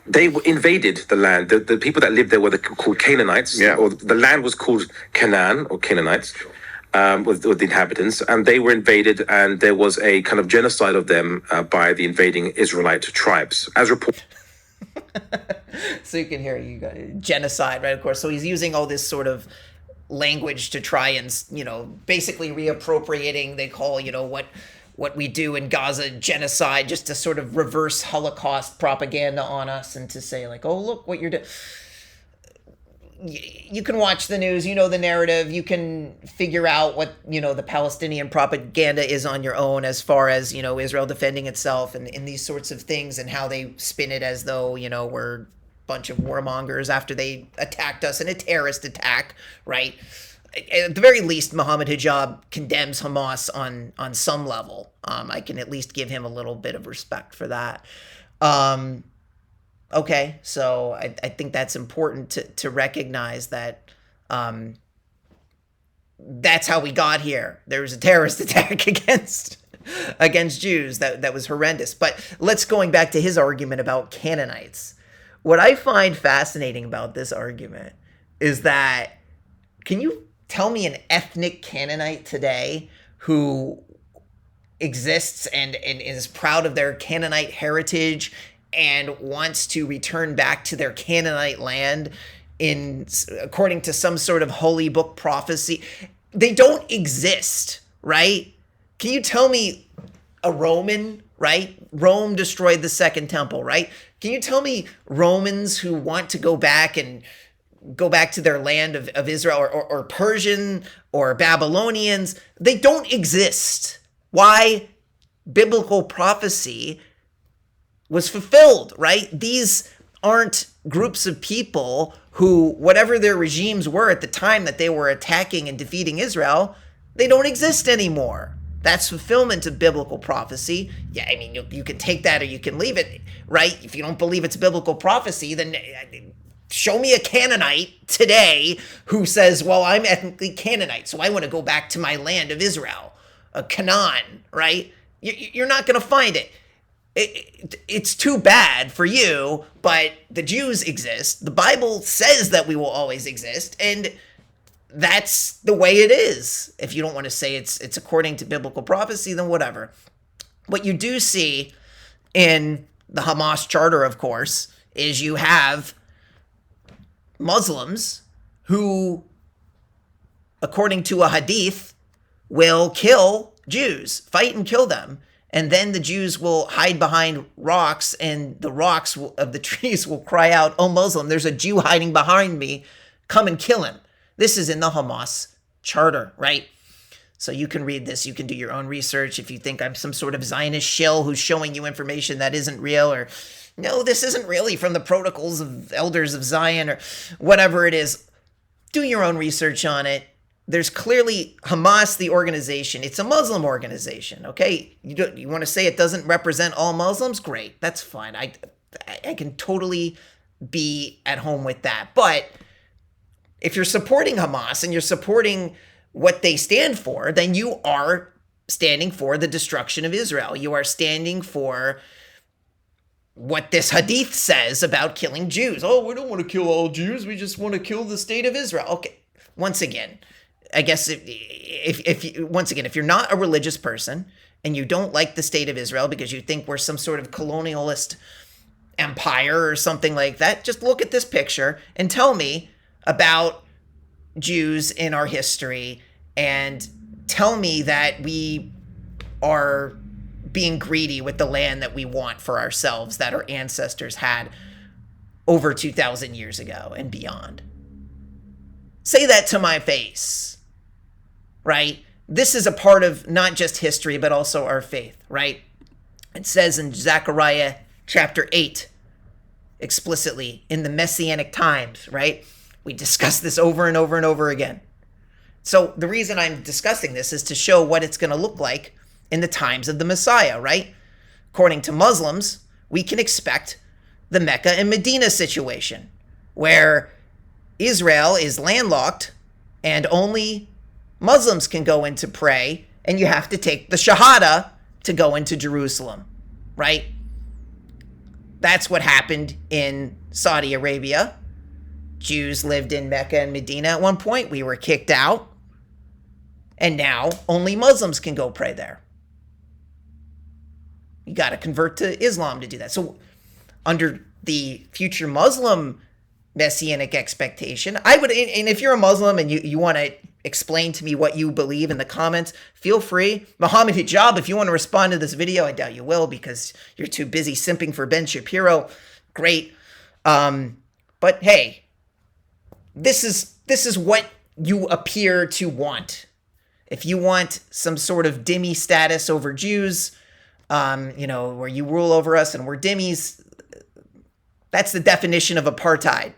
They invaded the land. The people that lived there were called Canaanites, or the land was called Canaan, or Canaanites, with the inhabitants, and they were invaded, and there was a kind of genocide of them by the invading Israelite tribes, as reported. So you can hear genocide, right? Of course. So he's using all this sort of language to try and, basically reappropriating, they call, what we do in Gaza genocide, just to sort of reverse Holocaust propaganda on us and to say like, oh, look what you're doing. You can watch the news, the narrative, you can figure out what, the Palestinian propaganda is on your own as far as, Israel defending itself and these sorts of things and how they spin it as though, we're a bunch of warmongers after they attacked us in a terrorist attack, right? At the very least, Mohammed Hijab condemns Hamas on some level. I can at least give him a little bit of respect for that. Okay, so I think that's important to recognize that that's how we got here. There was a terrorist attack against Jews that was horrendous. But going back to his argument about Canaanites. What I find fascinating about this argument is that, can you tell me an ethnic Canaanite today who exists and is proud of their Canaanite heritage and wants to return back to their Canaanite land according to some sort of holy book prophecy? They don't exist, right? Can you tell me a Roman, right? Rome destroyed the Second Temple, right? Can you tell me Romans who want to go back to their land of Israel, or Persian or Babylonians? They don't exist. Why? Biblical prophecy was fulfilled, right? These aren't groups of people who, whatever their regimes were at the time that they were attacking and defeating Israel, they don't exist anymore. That's fulfillment of biblical prophecy. Yeah, I mean, you can take that or you can leave it, right? If you don't believe it's biblical prophecy, then show me a Canaanite today who says, well, I'm ethnically Canaanite, so I want to go back to my land of Israel, Canaan, right? You're not going to find it. It's too bad for you, but the Jews exist. The Bible says that we will always exist, and that's the way it is. If you don't want to say it's according to biblical prophecy, then whatever. What you do see in the Hamas charter, of course, is you have Muslims who, according to a hadith, will kill Jews, fight and kill them. And then the Jews will hide behind rocks, and the rocks of the trees will cry out, "Oh, Muslim, there's a Jew hiding behind me. Come and kill him." This is in the Hamas charter, right? So you can read this. You can do your own research. If you think I'm some sort of Zionist shill who's showing you information that isn't real, or no, this isn't really from the protocols of elders of Zion, or whatever it is, do your own research on it. There's clearly Hamas, the organization. It's a Muslim organization, okay? You want to say it doesn't represent all Muslims? Great, that's fine. I can totally be at home with that. But if you're supporting Hamas and you're supporting what they stand for, then you are standing for the destruction of Israel. You are standing for what this hadith says about killing Jews. Oh, we don't want to kill all Jews. We just want to kill the state of Israel. Okay, once again, I guess if you're not a religious person and you don't like the state of Israel because you think we're some sort of colonialist empire or something like that, just look at this picture and tell me about Jews in our history and tell me that we are being greedy with the land that we want for ourselves, that our ancestors had over 2,000 years ago and beyond. Say that to my face, right? This is a part of not just history, but also our faith, right? It says in Zechariah chapter 8, explicitly, in the Messianic times, right? We discuss this over and over and over again. So the reason I'm discussing this is to show what it's going to look like in the times of the Messiah, right? According to Muslims, we can expect the Mecca and Medina situation, where Israel is landlocked and only Muslims can go in to pray, and you have to take the Shahada to go into Jerusalem, right? That's what happened in Saudi Arabia. Jews lived in Mecca and Medina at one point. We were kicked out. And now only Muslims can go pray there. You got to convert to Islam to do that. So under the future Muslim messianic expectation. I would, and if you're a Muslim and you want to explain to me what you believe in the comments, feel free. Mohammed Hijab, if you want to respond to this video, I doubt you will because you're too busy simping for Ben Shapiro. Great. But hey, this is what you appear to want. If you want some sort of dhimmi status over Jews, where you rule over us and we're dhimmis, that's the definition of apartheid.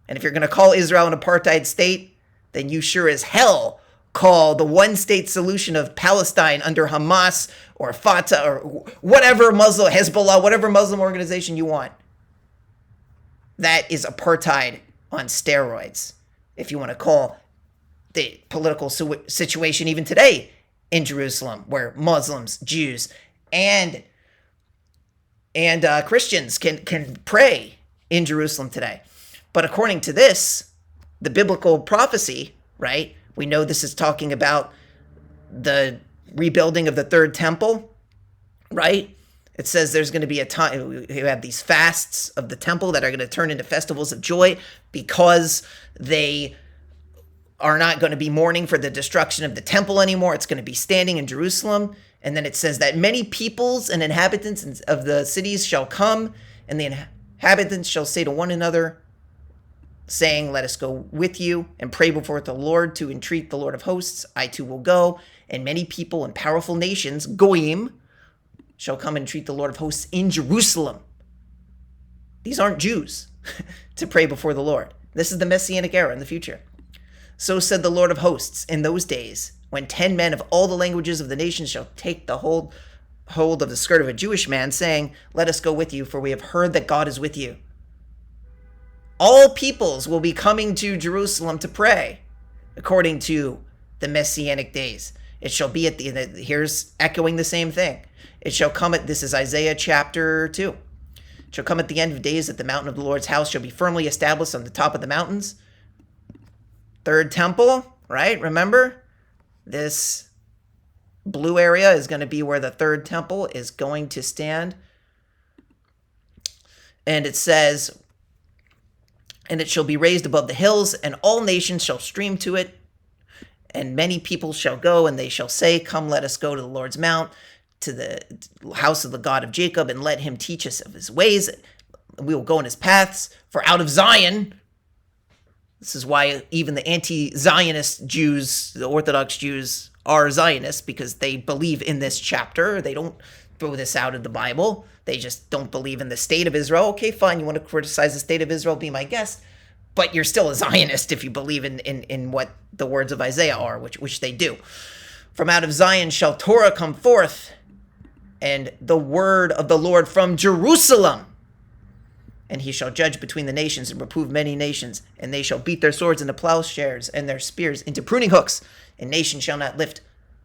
And if you're going to call Israel an apartheid state, then you sure as hell call the one-state solution of Palestine under Hamas or Fatah or whatever Muslim, Hezbollah, whatever Muslim organization you want. That is apartheid on steroids. If you want to call the political situation even today in Jerusalem, where Muslims, Jews, and Christians can pray in Jerusalem today. But according to this, the biblical prophecy, right? We know this is talking about the rebuilding of the third temple, right? It says there's going to be a time, you have these fasts of the temple that are going to turn into festivals of joy because they are not going to be mourning for the destruction of the temple anymore. It's going to be standing in Jerusalem. And then it says that many peoples and inhabitants of the cities shall come, and the inhabitants shall say to one another, saying, let us go with you and pray before the Lord to entreat the Lord of hosts. I too will go. And many people and powerful nations, goyim, shall come and entreat the Lord of hosts in Jerusalem. These aren't Jews to pray before the Lord. This is the Messianic era in the future. So said the Lord of hosts in those days, when 10 men of all the languages of the nations shall take the hold of the skirt of a Jewish man, saying, let us go with you, for we have heard that God is with you. All peoples will be coming to Jerusalem to pray, according to the Messianic days. It shall be at here's echoing the same thing. It shall come this is Isaiah chapter 2. It shall come at the end of days that the mountain of the Lord's house shall be firmly established on the top of the mountains. Third temple, right? Remember? This blue area is going to be where the third temple is going to stand. And it says, and it shall be raised above the hills, and all nations shall stream to it. And many people shall go, and they shall say, come, let us go to the Lord's mount, to the house of the God of Jacob, and let him teach us of his ways. We will go in his paths, for out of Zion, this is why even the anti-Zionist Jews, the Orthodox Jews, are Zionists, because they believe in this chapter. They don't throw this out of the Bible. They just don't believe in the state of Israel. Okay, fine, you want to criticize the state of Israel, be my guest. But you're still a Zionist if you believe in what the words of Isaiah are, which they do. From out of Zion shall Torah come forth, and the word of the Lord from Jerusalem. And he shall judge between the nations and reprove many nations. And they shall beat their swords into plowshares and their spears into pruning hooks. And nation shall not lift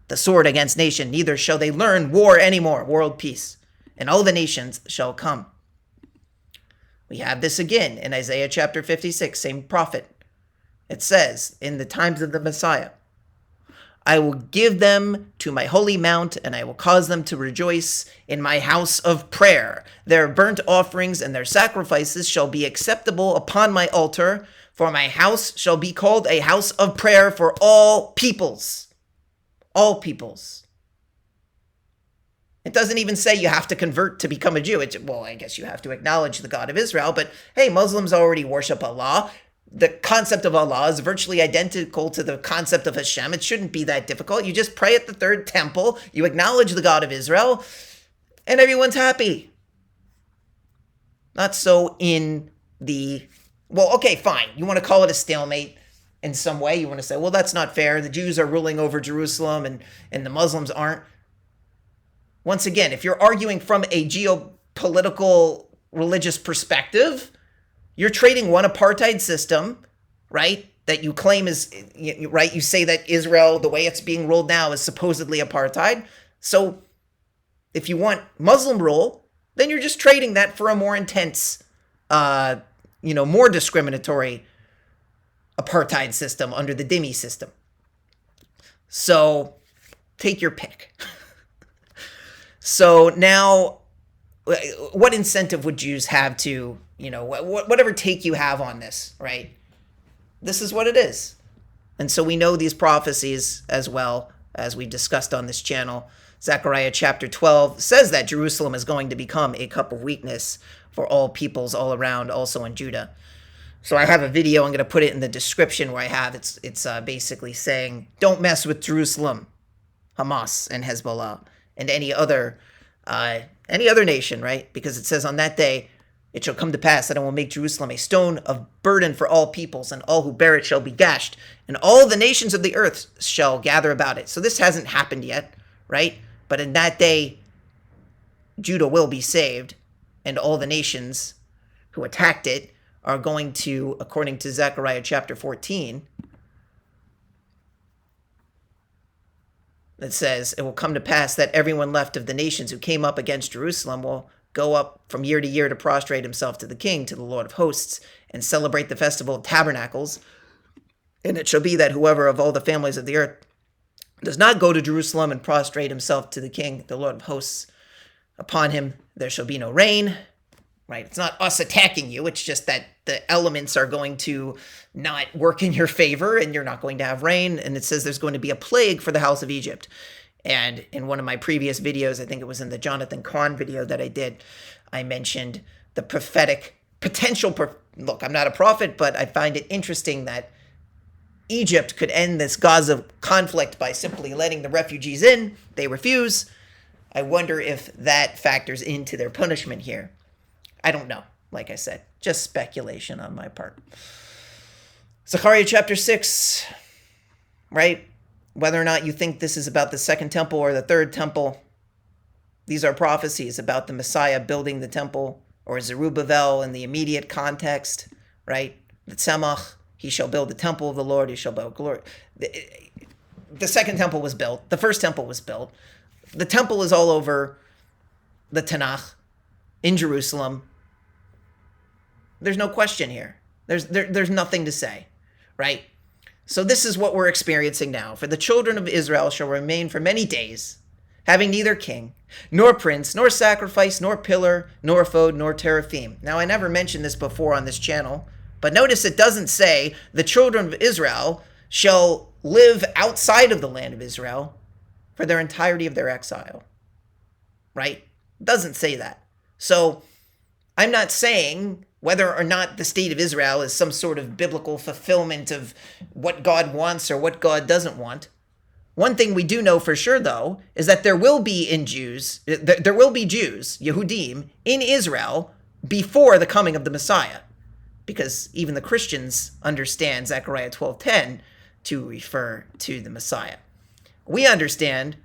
the sword against nation, neither shall they learn war anymore, world peace. And all the nations shall come. We have this again in Isaiah chapter 56, same prophet. It says, in the times of the Messiah, I will give them to my holy mount, and I will cause them to rejoice in my house of prayer. Their burnt offerings and their sacrifices shall be acceptable upon my altar, for my house shall be called a house of prayer for all peoples. All peoples. It doesn't even say you have to convert to become a Jew. Well, I guess you have to acknowledge the God of Israel, but hey, Muslims already worship Allah. The concept of Allah is virtually identical to the concept of Hashem. It shouldn't be that difficult. You just pray at the third temple, you acknowledge the God of Israel, and everyone's happy. Not so in the... Well, okay, fine. You want to call it a stalemate in some way. You want to say, well, that's not fair. The Jews are ruling over Jerusalem and the Muslims aren't. Once again, if you're arguing from a geopolitical religious perspective, you're trading one apartheid system, right, that you claim is, right, you say that Israel, the way it's being ruled now, is supposedly apartheid. So if you want Muslim rule, then you're just trading that for a more intense, more discriminatory apartheid system under the dhimmi system. So take your pick. So now, what incentive would Jews have to, whatever take you have on this, right? This is what it is. And so we know these prophecies as well, as we discussed on this channel. Zechariah chapter 12 says that Jerusalem is going to become a cup of weakness for all peoples all around, also in Judah. So I have a video, I'm going to put it in the description where I have, it's basically saying, don't mess with Jerusalem, Hamas and Hezbollah, and any other nation, right? Because it says on that day, it shall come to pass that I will make Jerusalem a stone of burden for all peoples, and all who bear it shall be gashed, and all the nations of the earth shall gather about it. So this hasn't happened yet, right? But in that day, Judah will be saved, and all the nations who attacked it are going to, according to Zechariah chapter 14, it says, it will come to pass that everyone left of the nations who came up against Jerusalem will go up from year to year to prostrate himself to the king, to the Lord of hosts, and celebrate the festival of tabernacles. And it shall be that whoever of all the families of the earth does not go to Jerusalem and prostrate himself to the king, the Lord of hosts, upon him there shall be no rain. Right? It's not us attacking you. It's just that the elements are going to not work in your favor and you're not going to have rain. And it says there's going to be a plague for the house of Egypt. And in one of my previous videos, I think it was in the Jonathan Kahn video that I did, I mentioned the prophetic potential. Look, I'm not a prophet, but I find it interesting that Egypt could end this Gaza conflict by simply letting the refugees in. They refuse. I wonder if that factors into their punishment here. I don't know. Like I said, just speculation on my part. Zechariah chapter 6, right? Whether or not you think this is about the second temple or the third temple, these are prophecies about the Messiah building the temple, or Zerubbabel in the immediate context, right? The Tzemach, he shall build the temple of the Lord, he shall build glory. The second temple was built. The first temple was built. The temple is all over the Tanakh in Jerusalem. There's no question here. There's nothing to say, right? So this is what we're experiencing now. For the children of Israel shall remain for many days, having neither king, nor prince, nor sacrifice, nor pillar, nor ephod, nor teraphim. Now, I never mentioned this before on this channel, but notice it doesn't say the children of Israel shall live outside of the land of Israel for their entirety of their exile, right? It doesn't say that. So I'm not saying whether or not the state of Israel is some sort of biblical fulfillment of what God wants or what God doesn't want. One thing we do know for sure, though, is that there will be Jews, Yehudim, in Israel before the coming of the Messiah, because even the Christians understand Zechariah 12:10 to refer to the Messiah. We understand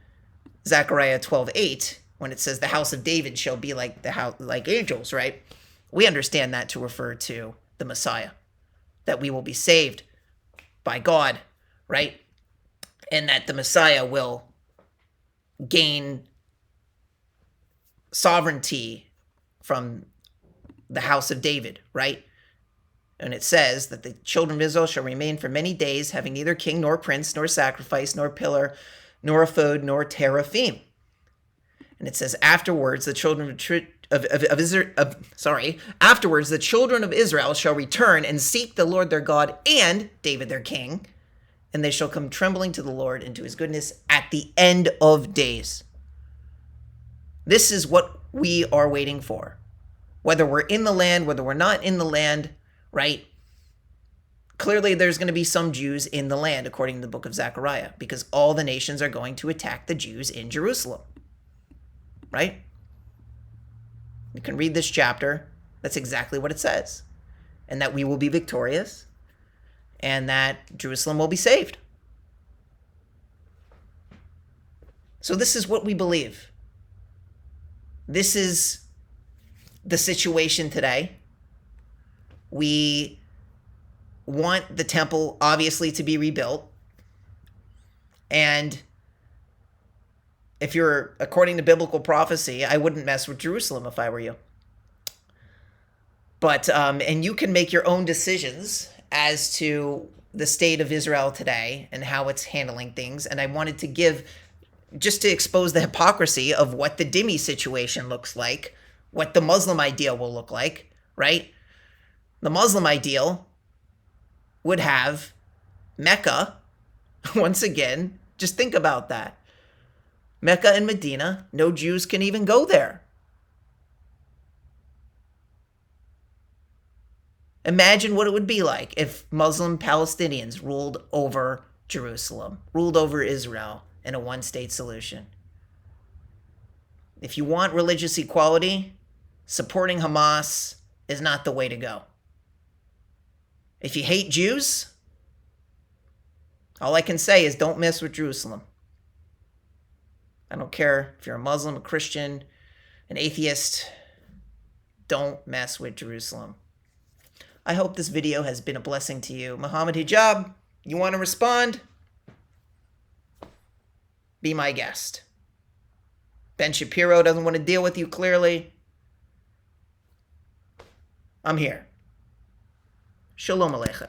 Zechariah 12:8 when it says the house of David shall be like the house, like angels, right? We understand that to refer to the Messiah, that we will be saved by God, right? And that the Messiah will gain sovereignty from the house of David, right? And it says that the children of Israel shall remain for many days, having neither king, nor prince, nor sacrifice, nor pillar, nor ephod, nor teraphim. And it says, afterwards, the children afterwards, the children of Israel shall return and seek the Lord their God and David their king, and they shall come trembling to the Lord and to his goodness at the end of days. This is what we are waiting for. Whether we're in the land, whether we're not in the land, right? Clearly, there's going to be some Jews in the land, according to the book of Zechariah, because all the nations are going to attack the Jews in Jerusalem, right? You can read this chapter. That's exactly what it says. And that we will be victorious and that Jerusalem will be saved. So this is what we believe. This is the situation today. We want the temple, obviously, to be rebuilt. And if you're, according to biblical prophecy, I wouldn't mess with Jerusalem if I were you. But, and you can make your own decisions as to the state of Israel today and how it's handling things. And I wanted to give, just to expose the hypocrisy of what the dhimmi situation looks like, what the Muslim ideal will look like, right? The Muslim ideal would have Mecca, once again, just think about that. Mecca and Medina, no Jews can even go there. Imagine what it would be like if Muslim Palestinians ruled over Jerusalem, ruled over Israel in a one-state solution. If you want religious equality, supporting Hamas is not the way to go. If you hate Jews, all I can say is don't mess with Jerusalem. I don't care if you're a Muslim, a Christian, an atheist, don't mess with Jerusalem. I hope this video has been a blessing to you. Mohammed Hijab, you want to respond? Be my guest. Ben Shapiro doesn't want to deal with you clearly. I'm here. Shalom Aleichem.